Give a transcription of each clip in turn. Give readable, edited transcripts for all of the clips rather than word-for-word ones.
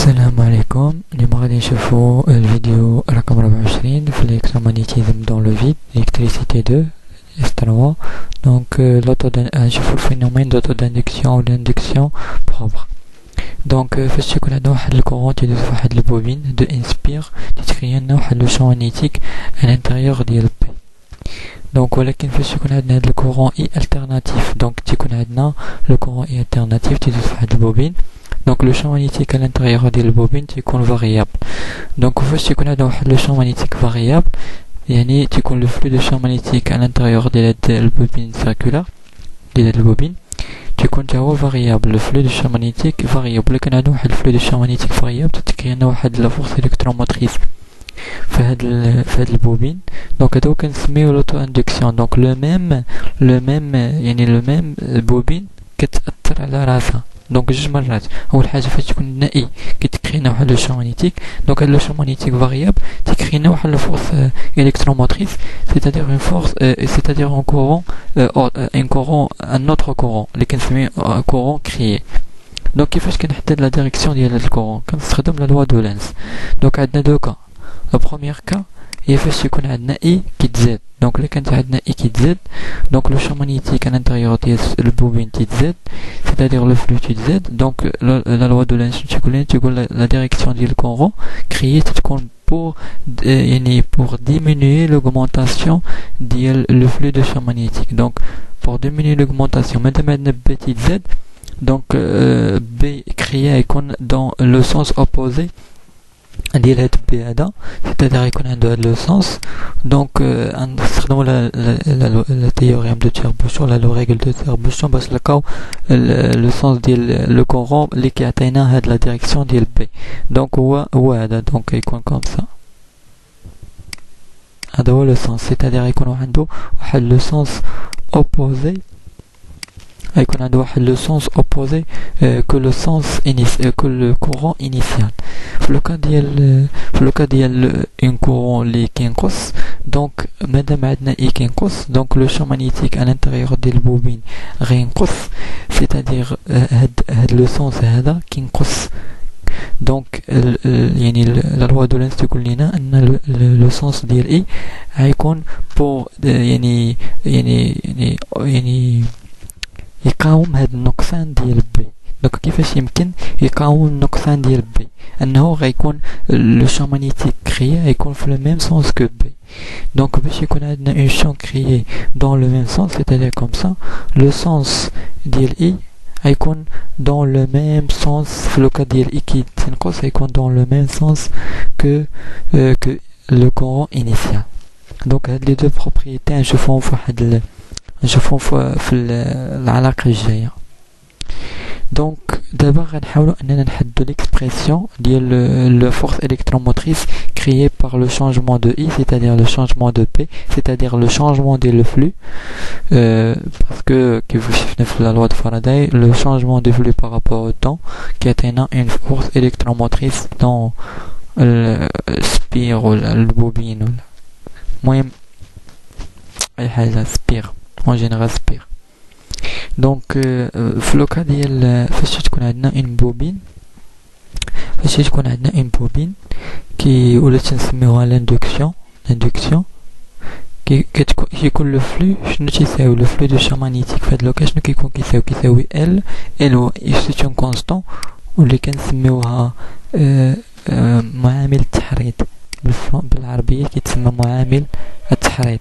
السلام عليكم. اليوم غادي نشوفو الفيديو رقم 24 في l'électromagnétisme dans le vide, l'électricité 2 S3. Donc نشوفو الفينومين d'auto-d'induction ou d'induction propre. Donc فاش تكون عندنا واحد الكورون تيدوز في واحد البوبين دو انسبير تيتكريا لنا واحد لو شون ماغنيتيك à l'intérieur ديال بي. دونك ولكن فاش يكون عندنا هاد الكورون اي التيرناتيف، دونك تيكون عندنا لو كورون اي التيرناتيف تيدوز في واحد البوبين. Donc le champ magnétique à l'intérieur de la bobine تيكون variable. Donc فاش تيكون عندنا واحد le champ magnétique variable يعني تيكون le flux de champ magnétique à l'intérieur de la bobine circulaire ديال البوبين تيكون تا هو variable. le flux de champ magnétique variable. ولكن عندنا واحد flux de champ magnétique variable تتكون لنا واحد la force électromotrice في هاد البوبين. دونك هادو كنسميو لوتو اندكسيون. دونك لو ميم يعني لو ميم بوبين كتأثر على راسها. دونك جوج مرات. اول حاجه فاش تكون عندنا اي كتكرينا واحد لو شون ماغنيتيك، دونك هاد لو شون ماغنيتيك فاريابل تكرينا واحد لا فورس électromotrice, c'est-à-dire une force c'est-à-dire un courant un autre courant اللي كنسميه courant créé. دونك كيفاش كنحدد لا ديريكسيون ديال هاد الكورون؟ كنستخدم لا لوا دو لينس. دونك عندنا دو كا. لا بروميير كا هي فاش يكون عندنا اي كيتزاد. دونك اللي كانت عندنا اي كيتزاد دونك لو شون ماغنيتيك à l'intérieur ديال البوبين تيتزاد، c'est-à-dire le flux تيتزاد. دونك لا لوا دو لينس تيقول لا ديريكسيون ديال الكورون كريي تكون pour يعني pour diminuer l'augmentation ديال le flux de champ magnétique. donc pour diminuer l'augmentation مادام عندنا B تيتزاد donc B كريي يكون dans le sens opposé ديال هاد بي هذا، c'est-à-dire يكون عنده هاد لو سونس. دونك نستخدمو لا تيوريم دو تيربوشون ولا لو ريغل دو تيربوشون باش نلقاو لو سونس ديال لو كورون اللي كيعطينا هاد لا ديريكسيون ديال بي. دونك هو هذا. دونك يكون كوم سا، هذا هو لو سونس، c'est-à-dire يكون عنده واحد لو سونس اوبوزي، يكون عنده واحد لو سونس اوبوزي que le sens que le courant initial. في لو كا ديال un courant اللي كينقص، دونك مادام عندنا اي كينقص دونك لو شون ماغنيتيك à l'intérieur ديال البوبين غينقص، c'est-à-dire هاد لو سونس هذا كينقص. دونك يعني لا لوا دو لينس تقول لنا ان لو سونس ديال اي غيكون بور يعني يقاوم هاد النقصان ديال بي. دونك كيفاش يمكن يقاوم النقصان ديال بي؟ انه غيكون لو شون ماغنيتيك كريي غيكون في لو ميم سونس كو بي. دونك باش يكون عندنا اون شون كريي دون لو ميم سونس c'est-à-dire كوم سا لو سونس ديال اي غيكون دون لو ميم سونس. في لو كا ديال اي كي تنقص غيكون دون لو ميم سونس كو لو كورون انيسيال. دونك هاد لي دو بروبريتي نشوفهم في العلاقة الجاية. دونك دابا غنحاولوا اننا نحددوا ليكسبرسيون ديال لو فورس électromotrice créée par le changement de I, c'est-à-dire le changement de P, c'est-à-dire le changement de flux, parce que كيف شفنا في la loi de Faraday le changement de flux par rapport au temps كيعطينا une force électromotrice dans السبير ولا البوبين ولا المهم اي حاجه سبير en général spire. donc في لو كا ديال فاش تكون عندنا une بوبين كي ولا تنسميوها l'induction كيكون لو فلو شنو تيساوي لو فلو دو شون ماغنيتيك في هاد لو كا شنو كيساوي ال هو سيت اون كونستون واللي كنسميوها معامل التحريض بالعربيه كيتسمى معامل التحريض.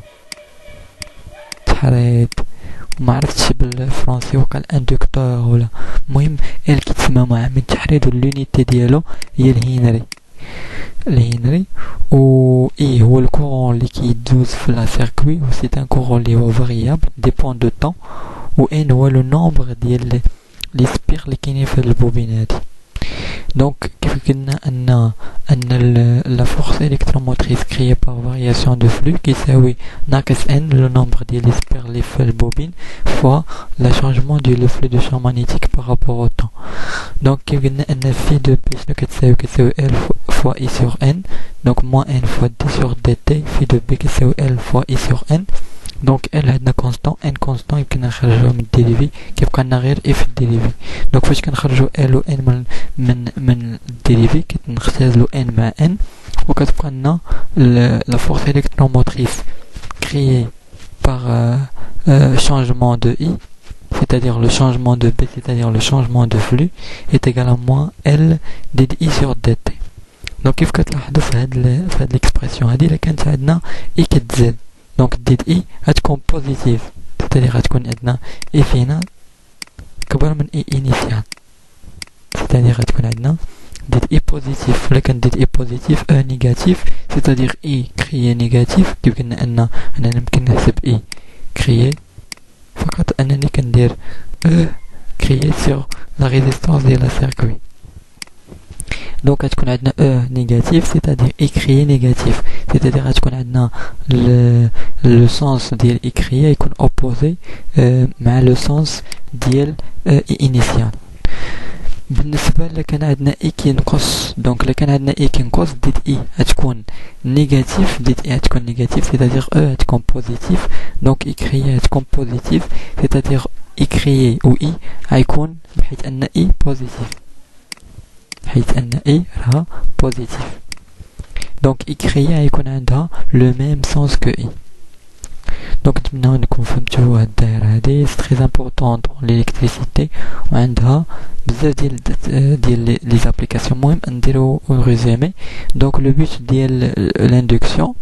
ما عرفتش بالفرنسي وقال اندكتور ولا المهم ال كيتسمى معامل التحريض واليونيتي ديالو هي الهنري و اي هو الكورون اللي كيدوز في لا سيركوي و سي ان كورون اللي هو فاريابل ديبون دو طون و ان هو لو نومبر ديال لي سبير اللي كاينين في البوبين هادي. دونك كيف قلنا ان la force électromotrice créée par variation de flux كيساوي ناقص n le nombre ديال لي سبير اللي في البوبين fois le changement du flux de champ magnétique par rapport au temps. دونك كيف قلنا ان phi de p شنو كتساوي l fois I sur n, donc moins n fois d sur dt. phi de p كيساوي l fois I sur n. دونك ال عندنا كونستون ان كونستون يمكن نخرجوه من الديريفي كيبقى لنا غير اف الديريفي. دونك فاش كنخرجوا ال و ان من dérivé كنختزلو n مع n وكتبقى لنا la force électromotrice créée par changement de I, c'est-à-dire le changement de B, c'est-à-dire le changement de flux, est égal à moins L dI sur dt. Donc كيف كتلاحظوا في هاد l'expression هادي إلا كانت عندنا I كتزاد donc dI غتكون positive، c'est-à-dire غتكون عندنا I final كبر من I initial، c'est-à-dire غتكون عندنا dI positif. ولكن dI positif E négatif، c'est-à-dire I créé négatif. كيف قلنا أنا يمكن نحسب I créé فقط أنني كندير E créé sur la résistance ديال السيركوي. donc غتكون عندنا E négatif c'est-à-dire I créé négatif، c'est-à-dire غتكون عندنا le sens ديال I créé يكون opposé مع le sens ديال I initial. بالنسبة إلا كان عندنا I كينقص، donc إلا كان عندنا I كينقص ديت I غتكون négatif، ديت I غتكون négatif c'est-à-dire E غتكون positif، donc I créé غتكون positif c'est-à-dire I créé و I غيكون بحيث أن I positif، حيث أن I راها positif. donc I créé غيكون عندها le même sens que I. donc نتمنى انكم فهمتوا هاد الدائره هادي سي تري امبورطون دون ليليكتريسيتي وعندها بزاف ديال لي زابليكاسيون. المهم نديرو ريزومي. donc le but ديال l'induction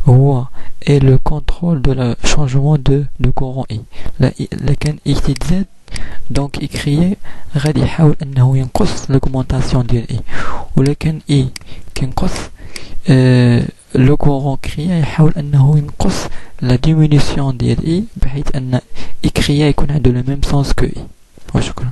هو est le contrôle de le changement de courant I. لا كان I تزاد donc I créé غادي يحاول انه ينقص l'augmentation ديال I، ولكن I كينقص لو كورون كريا يحاول انه ينقص لا ديمينيسيون ديال اي بحيث ان اي كريا يكون عنده لو ميم سونس كو اي. وشكرا.